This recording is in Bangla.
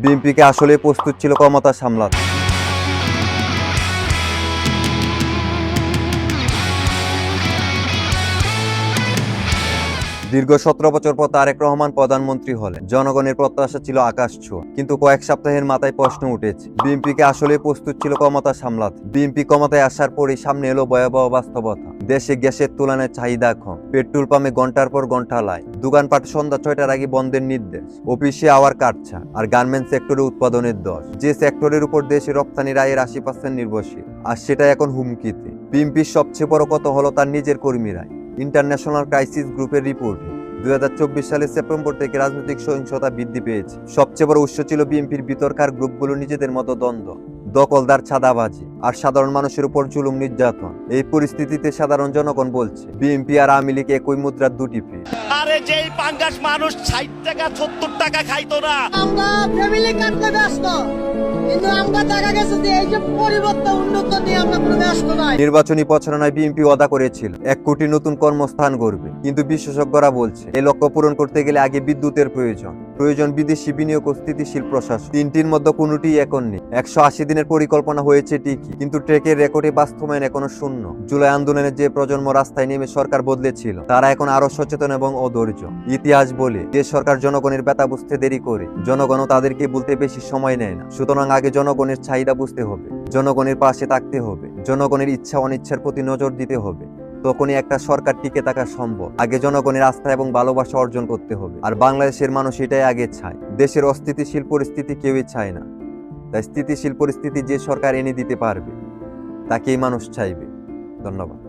বিএনপিকে আসলে প্রস্তুত ছিল ক্ষমতা সামলাতে। দীর্ঘ 17 বছর পর তারেক রহমান প্রধানমন্ত্রী হলেন। জনগণের প্রত্যাশা ছিল আকাশ ছোঁয়া, কিন্তু কয়েক সপ্তাহের মাথায় প্রশ্ন উঠেছে, বিএনপিকে আসলে প্রস্তুত ছিল ক্ষমতা সামলাতে। বিএনপি ক্ষমতায় আসার পরেই সামনে এলো ভয়াবহ বাস্তবতা। দেশে গ্যাসের তুলনায় চাহিদা কম, পেট্রোল পাম্পে ঘন্টার পর ঘন্টা লাইন, দোকানপাট সন্ধ্যা 6টার আগে বন্ধের নির্দেশ, অফিসে আওয়ার কাটছা, আর গার্মেন্টস সেক্টরে উৎপাদনের দশ, যে সেক্টরের উপর দেশের রপ্তানির আয়ের 80% নির্ভরশীল, আর সেটা এখন হুমকিতে। বিএনপির সবচেয়ে বড় কথা হলো তার নিজের কর্মীরাই। ইন্টারন্যাশনাল ক্রাইসিস গ্রুপের রিপোর্টে 2024 সালের সেপ্টেম্বর থেকে রাজনৈতিক সহিংসতা বৃদ্ধি পেয়েছে। সবচেয়ে বড় উৎস ছিল বিএনপির ভিতরকার গ্রুপগুলো নিজেদের মতো দ্বন্দ্ব, দখলদার, চাঁদাবাজি আর সাধারণ মানুষের উপর জুলুম নির্যাতন। এই পরিস্থিতিতে সাধারণ জনগণ বলছে, বিএনপি আর আওয়ামী লীগ একই মুদ্রার দুটি পিঠ। আরে যেই পাঙ্গাস মানুষ 60 টাকা 70 টাকা খাইতো না, আমরা ফ্যামিলি কাটতে ব্যস্ত, কিন্তু আমরা দেখা গেছে যে এই যে পরিবর্তন উন্নত নিয়ে আমরা কোনো ব্যস্ত নাই। নির্বাচনী প্রচারণায় বিএনপি ওয়াদা করেছিল 1 কোটি নতুন কর্মস্থান গড়বে, কিন্তু বিশেষজ্ঞরা বলছে এই লক্ষ্য পূরণ করতে গেলে আগে বিদ্যুতের প্রয়োজন বিদেশি বিনিয়োগ ও স্থিতিশীল প্রশাসন। তিনটির মধ্যে কোনোটি এখন নেই। 180 দিনের পরিকল্পনা হয়েছে ঠিকই, কিন্তু ট্রেকের রেকর্ডে বাস্তবায়ন এখনো শূন্য। জুলাই আন্দোলনের যে প্রজন্ম রাস্তায় নেমে সরকার বদলেছিল, তারা এখন আরো সচেতন এবং অধৈর্য। ইতিহাস বলে যে সরকার জনগণের ব্যথা বুঝতে দেরি করে, জনগণও তাদেরকে বলতে বেশি সময় নেয় না। সুতরাং আগে জনগণের চাহিদা বুঝতে হবে, জনগণের পাশে থাকতে হবে, জনগণের ইচ্ছা অনিচ্ছার প্রতি নজর দিতে হবে। তখনই একটা সরকার টিকে থাকা সম্ভব। আগে জনগণের আস্থা এবং ভালোবাসা অর্জন করতে হবে, আর বাংলাদেশের মানুষ এটাই আগে চায়। দেশের অস্থিতিশীল পরিস্থিতি কেউই চায় না, তাই স্থিতিশীল পরিস্থিতি যে সরকার এনে দিতে পারবে, তাকেই মানুষ চাইবে। ধন্যবাদ।